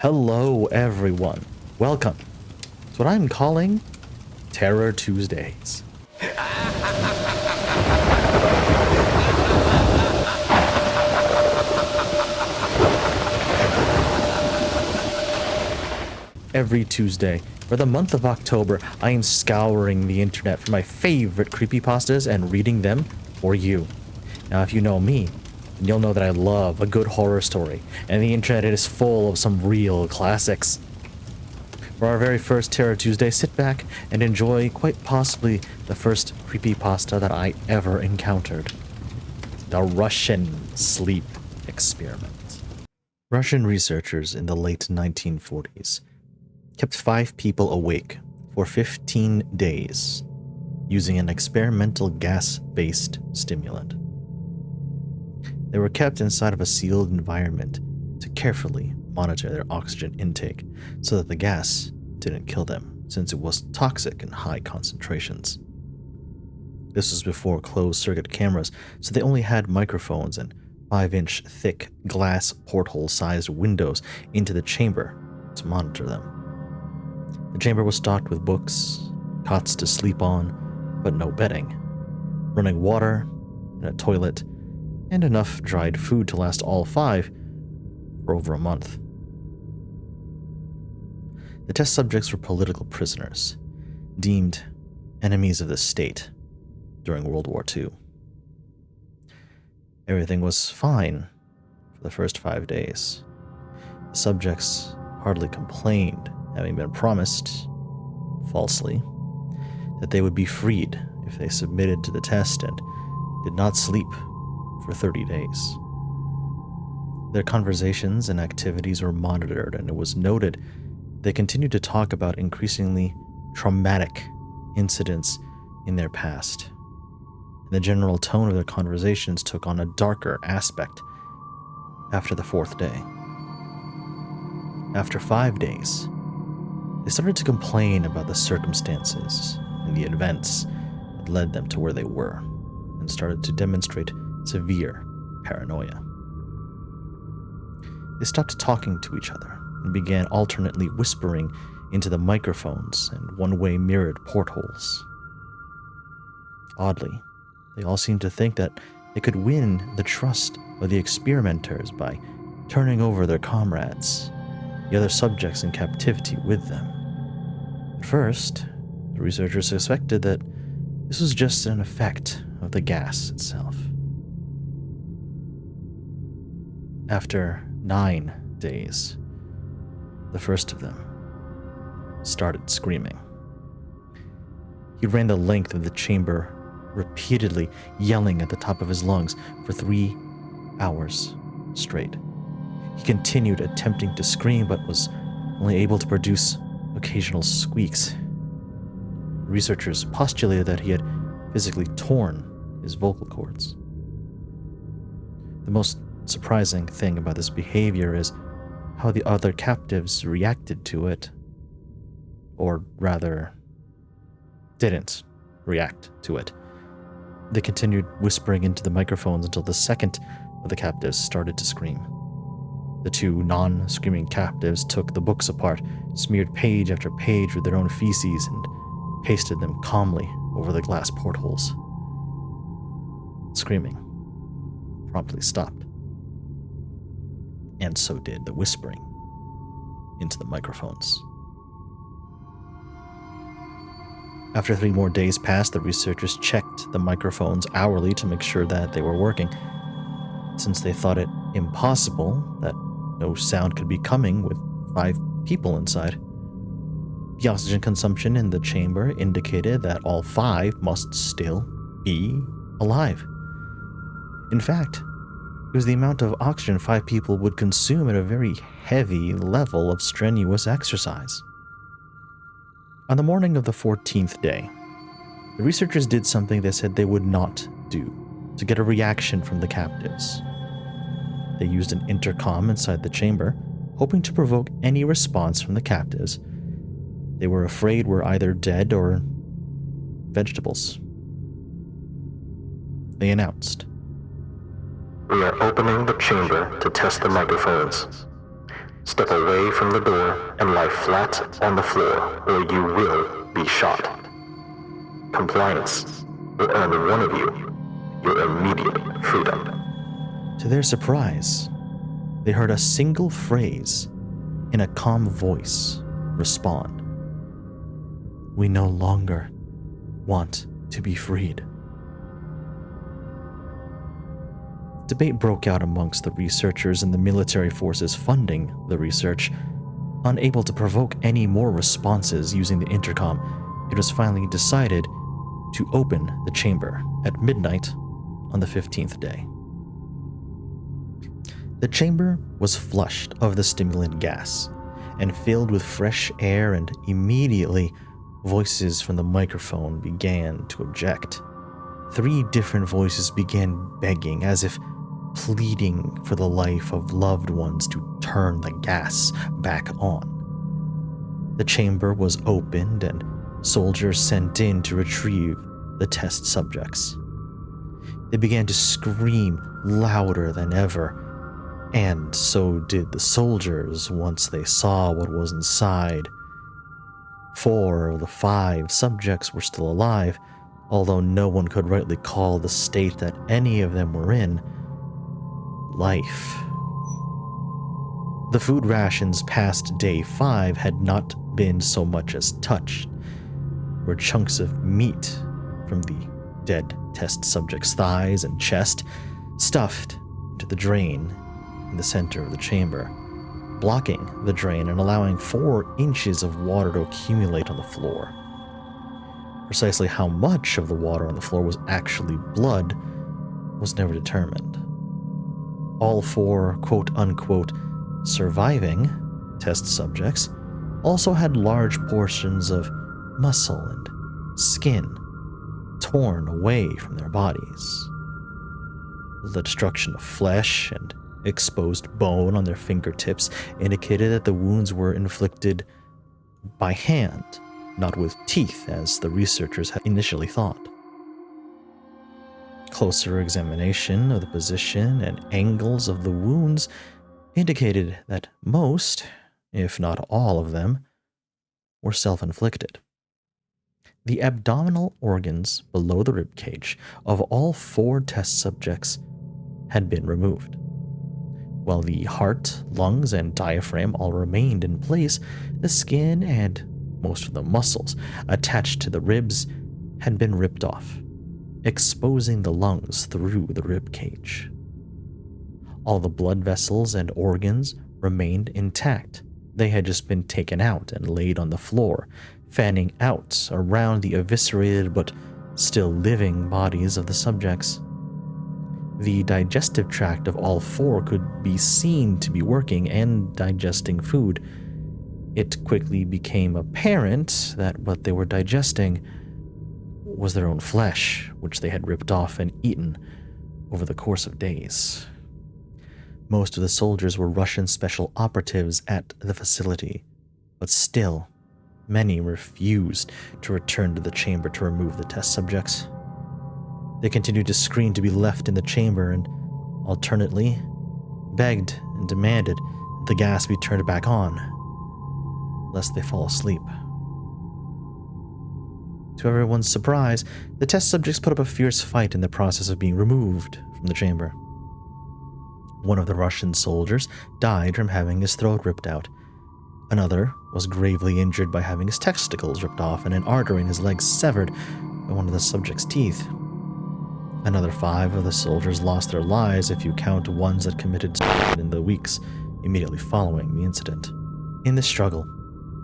Hello, everyone. Welcome to what I'm calling Terror Tuesdays. Every Tuesday, for the month of October, I am scouring the internet for my favorite creepypastas and reading them for you. Now, if you know me, then you'll know that I love a good horror story, and the internet is full of some real classics. For our very first Terror Tuesday, sit back and enjoy quite possibly the first creepypasta that I ever encountered. The Russian sleep experiment. Russian researchers in the late 1940s kept 5 people awake for 15 days using an experimental gas-based stimulant. They were kept inside of a sealed environment to carefully monitor their oxygen intake so that the gas didn't kill them, since it was toxic in high concentrations. This was before closed-circuit cameras, so they only had microphones and 5-inch thick glass porthole-sized windows into the chamber to monitor them. The chamber was stocked with books, cots to sleep on, but no bedding, running water, and a toilet, and enough dried food to last all 5 for over a month. The test subjects were political prisoners, deemed enemies of the state during World War II. Everything was fine for the first 5 days. The subjects hardly complained, having been promised, falsely, that they would be freed if they submitted to the test and did not sleep for 30 days. Their conversations and activities were monitored, and it was noted they continued to talk about increasingly traumatic incidents in their past. And the general tone of their conversations took on a darker aspect after the 4th day. After 5 days, they started to complain about the circumstances and the events that led them to where they were, and started to demonstrate severe paranoia. They stopped talking to each other and began alternately whispering into the microphones and one-way mirrored portholes. Oddly, they all seemed to think that they could win the trust of the experimenters by turning over their comrades, the other subjects in captivity, with them. At first, the researchers suspected that this was just an effect of the gas itself. After 9 days, the first of them started screaming. He ran the length of the chamber, repeatedly yelling at the top of his lungs for 3 hours straight. He continued attempting to scream, but was only able to produce occasional squeaks. Researchers postulated that he had physically torn his vocal cords. The most surprising thing about this behavior is how the other captives reacted to it, or rather, didn't react to it. They continued whispering into the microphones until the second of the captives started to scream. The 2 non-screaming captives took the books apart, smeared page after page with their own feces, and pasted them calmly over the glass portholes. Screaming promptly stopped, and so did the whispering into the microphones. After 3 more days passed, the researchers checked the microphones hourly to make sure that they were working, since they thought it impossible that no sound could be coming with 5 people inside. The oxygen consumption in the chamber indicated that all 5 must still be alive. In fact, it was the amount of oxygen 5 people would consume at a very heavy level of strenuous exercise. On the morning of the 14th day, the researchers did something they said they would not do to get a reaction from the captives. They used an intercom inside the chamber, hoping to provoke any response from the captives they were afraid were either dead or vegetables. They announced, "We are opening the chamber to test the microphones. Step away from the door and lie flat on the floor, or you will be shot. Compliance will earn one of you your immediate freedom. To their surprise, they heard a single phrase in a calm voice respond. "We no longer want to be freed." Debate broke out amongst the researchers and the military forces funding the research. Unable to provoke any more responses using the intercom, it was finally decided to open the chamber at midnight on the 15th day. The chamber was flushed of the stimulant gas and filled with fresh air, and immediately voices from the microphone began to object. 3 different voices began begging, as if pleading for the life of loved ones, to turn the gas back on. The chamber was opened and soldiers sent in to retrieve the test subjects. They began to scream louder than ever, and so did the soldiers once they saw what was inside. 4 of the 5 subjects were still alive, although no one could rightly call the state that any of them were in life. The food rations past day 5 had not been so much as touched. There were chunks of meat from the dead test subject's thighs and chest stuffed into the drain in the center of the chamber, blocking the drain and allowing 4 inches of water to accumulate on the floor. Precisely how much of the water on the floor was actually blood was never determined. All 4 quote-unquote surviving test subjects also had large portions of muscle and skin torn away from their bodies. The destruction of flesh and exposed bone on their fingertips indicated that the wounds were inflicted by hand, not with teeth as the researchers had initially thought. Closer examination of the position and angles of the wounds indicated that most, if not all of them, were self-inflicted. The abdominal organs below the ribcage of all 4 test subjects had been removed. While the heart, lungs, and diaphragm all remained in place, the skin and most of the muscles attached to the ribs had been ripped off, exposing the lungs through the ribcage. All the blood vessels and organs remained intact. They had just been taken out and laid on the floor, fanning out around the eviscerated but still living bodies of the subjects. The digestive tract of all 4 could be seen to be working and digesting food. It quickly became apparent that what they were digesting was their own flesh, which they had ripped off and eaten over the course of days. Most of the soldiers were Russian special operatives at the facility, but still, many refused to return to the chamber to remove the test subjects. They continued to scream to be left in the chamber and, alternately, begged and demanded that the gas be turned back on, lest they fall asleep. To everyone's surprise, the test subjects put up a fierce fight in the process of being removed from the chamber. One of the Russian soldiers died from having his throat ripped out. Another was gravely injured by having his testicles ripped off and an artery in his leg severed by one of the subject's teeth. Another 5 of the soldiers lost their lives if you count ones that committed suicide in the weeks immediately following the incident. In the struggle,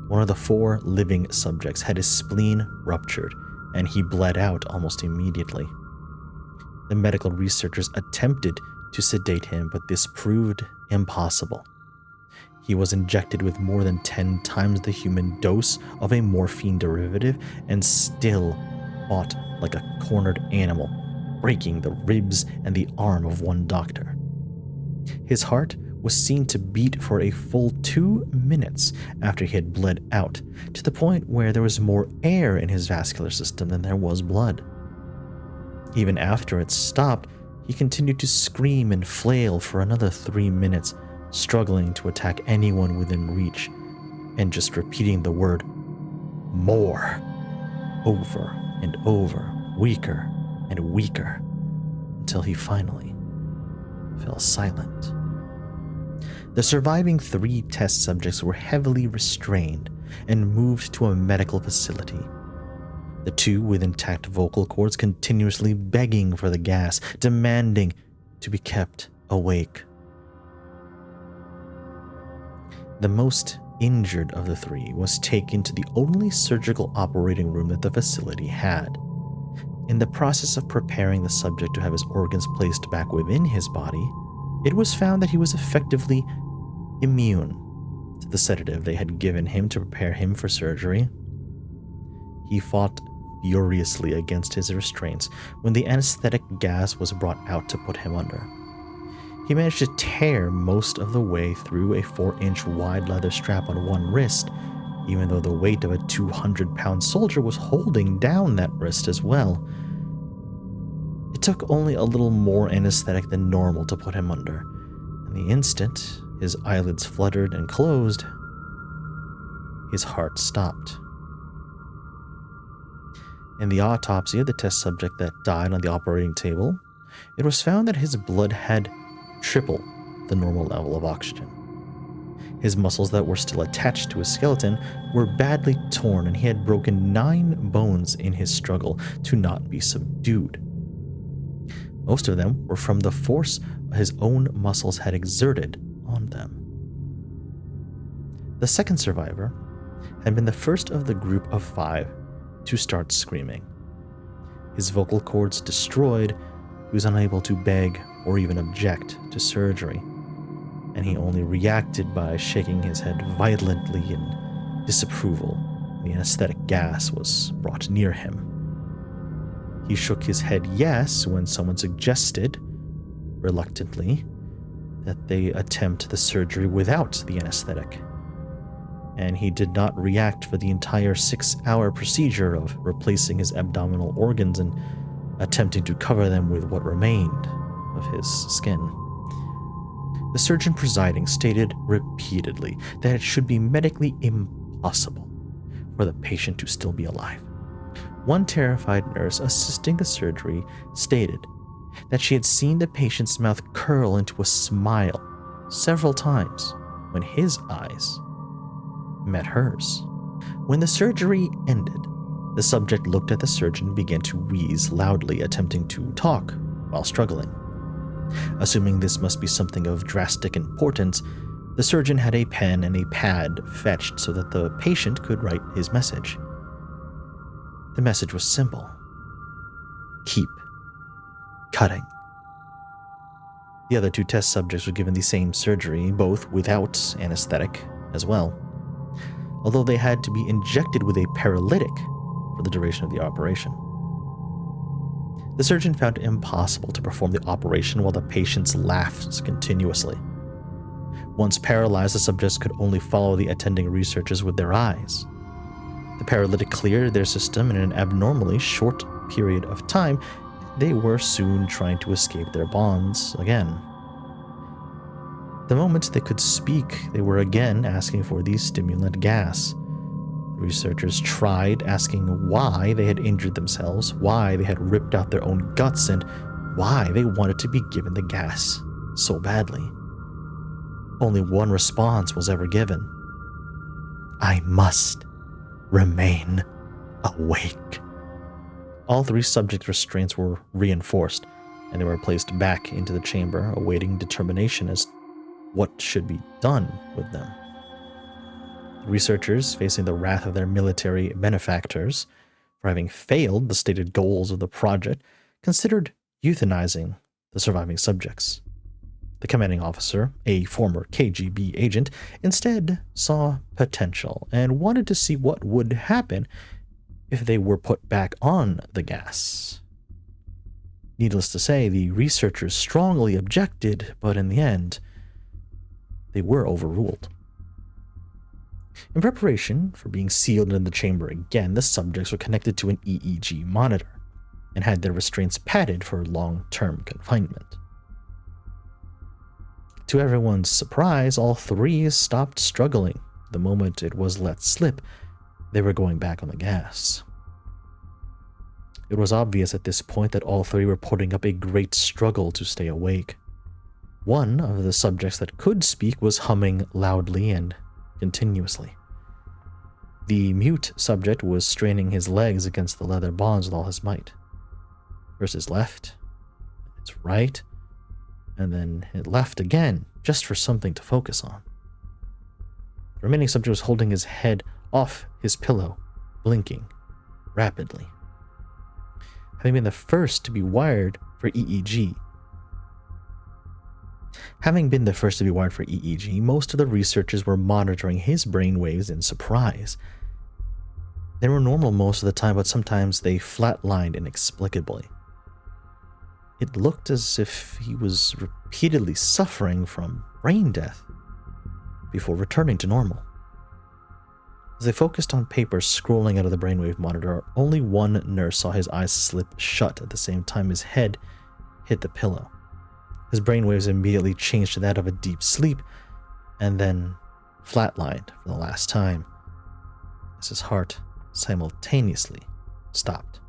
one of the 4 living subjects had his spleen ruptured, and he bled out almost immediately. The medical researchers attempted to sedate him, but this proved impossible. He was injected with more than 10 times the human dose of a morphine derivative and still fought like a cornered animal, breaking the ribs and the arm of one doctor. His heart was seen to beat for a full 2 minutes after he had bled out, to the point where there was more air in his vascular system than there was blood. Even after it stopped, he continued to scream and flail for another 3 minutes struggling to attack anyone within reach, and just repeating the word more over and over, weaker and weaker, until he finally fell silent. The surviving 3 test subjects were heavily restrained and moved to a medical facility. The 2 with intact vocal cords continuously begging for the gas, demanding to be kept awake. The most injured of the 3 was taken to the only surgical operating room that the facility had. In the process of preparing the subject to have his organs placed back within his body, it was found that he was effectively immune to the sedative they had given him to prepare him for surgery. He fought furiously against his restraints when the anesthetic gas was brought out to put him under. He managed to tear most of the way through a 4-inch wide leather strap on one wrist, even though the weight of a 200-pound soldier was holding down that wrist as well. It took only a little more anesthetic than normal to put him under, and the instant his eyelids fluttered and closed, his heart stopped. In the autopsy of the test subject that died on the operating table, it was found that his blood had triple the normal level of oxygen. His muscles that were still attached to his skeleton were badly torn, and he had broken 9 bones in his struggle to not be subdued. Most of them were from the force his own muscles had exerted on them. The second survivor had been the first of the group of 5 to start screaming. His vocal cords destroyed, he was unable to beg or even object to surgery, and he only reacted by shaking his head violently in disapproval when the anesthetic gas was brought near him. He shook his head yes when someone suggested, reluctantly, that they attempt the surgery without the anesthetic, and he did not react for the entire 6-hour procedure of replacing his abdominal organs and attempting to cover them with what remained of his skin. The surgeon presiding stated repeatedly that it should be medically impossible for the patient to still be alive. One terrified nurse assisting the surgery stated that she had seen the patient's mouth curl into a smile several times when his eyes met hers. When the surgery ended, the subject looked at the surgeon and began to wheeze loudly, attempting to talk while struggling. Assuming this must be something of drastic importance, the surgeon had a pen and a pad fetched so that the patient could write his message. The message was simple: keep cutting. The other 2 test subjects were given the same surgery, both without anesthetic as well, although they had to be injected with a paralytic for the duration of the operation. The surgeon found it impossible to perform the operation while the patients laughed continuously. Once paralyzed, the subjects could only follow the attending researchers with their eyes. The paralytic cleared their system in an abnormally short period of time. They were soon trying to escape their bonds again. The moment they could speak, they were again asking for the stimulant gas. The researchers tried asking why they had injured themselves, why they had ripped out their own guts, and why they wanted to be given the gas so badly. Only one response was ever given: I must remain awake. All 3 subject restraints were reinforced, and they were placed back into the chamber, awaiting determination as what should be done with them. The researchers, facing the wrath of their military benefactors for having failed the stated goals of the project, considered euthanizing the surviving subjects. The commanding officer, a former KGB agent, instead saw potential and wanted to see what would happen if they were put back on the gas. Needless to say, the researchers strongly objected, but in the end, they were overruled. In preparation for being sealed in the chamber again, the subjects were connected to an EEG monitor and had their restraints padded for long-term confinement. To everyone's surprise, all three stopped struggling. The moment it was let slip, they were going back on the gas. It was obvious at this point that all three were putting up a great struggle to stay awake. One of the subjects that could speak was humming loudly and continuously. The mute subject was straining his legs against the leather bonds with all his might. First his left, its right, and then it left again, just for something to focus on. The remaining subject was holding his head off his pillow, blinking rapidly. Having been the first to be wired for EEG, most of the researchers were monitoring his brainwaves in surprise. They were normal most of the time, but sometimes they flatlined inexplicably. It looked as if he was repeatedly suffering from brain death before returning to normal. As they focused on papers scrolling out of the brainwave monitor, only one nurse saw his eyes slip shut at the same time his head hit the pillow. His brainwaves immediately changed to that of a deep sleep, and then flatlined for the last time, as his heart simultaneously stopped.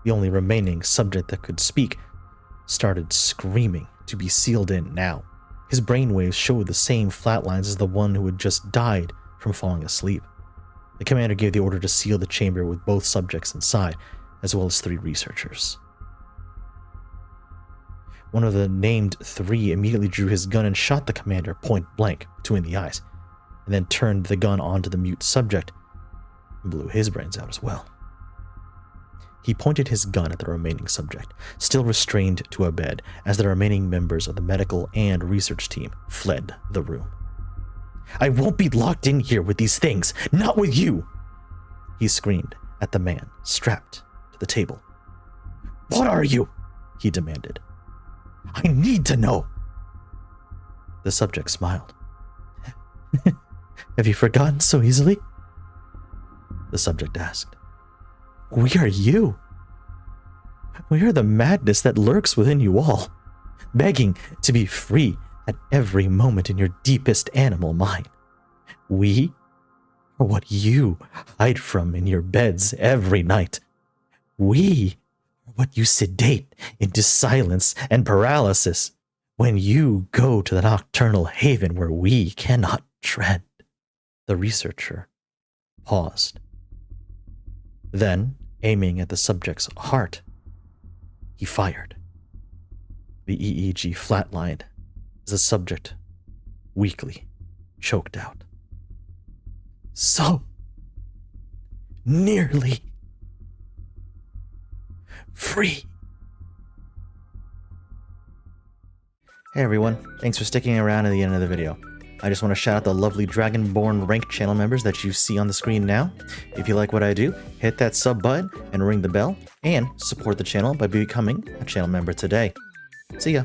The only remaining subject that could speak started screaming to be sealed in now. His brainwaves showed the same flatlines as the one who had just died from falling asleep. The commander gave the order to seal the chamber with both subjects inside, as well as 3 researchers. One of the named 3 immediately drew his gun and shot the commander point blank between the eyes, and then turned the gun onto the mute subject and blew his brains out as well. He pointed his gun at the remaining subject, still restrained to a bed, as the remaining members of the medical and research team fled the room. "I won't be locked in here with these things, not with you!" he screamed at the man strapped to the table. "What are you?" he demanded. "I need to know." The subject smiled. "Have you forgotten so easily?" The subject asked. "We are you. We are the madness that lurks within you all, begging to be free at every moment in your deepest animal mind. We are what you hide from in your beds every night. We are what you sedate into silence and paralysis when you go to the nocturnal haven where we cannot tread." The researcher paused. Then, aiming at the subject's heart, he fired. The EEG flatlined as the subject weakly choked out. "So nearly free." Hey everyone, thanks for sticking around to the end of the video. I just want to shout out the lovely Dragonborn ranked channel members that you see on the screen now. If you like what I do, hit that sub button and ring the bell, and support the channel by becoming a channel member today. See ya!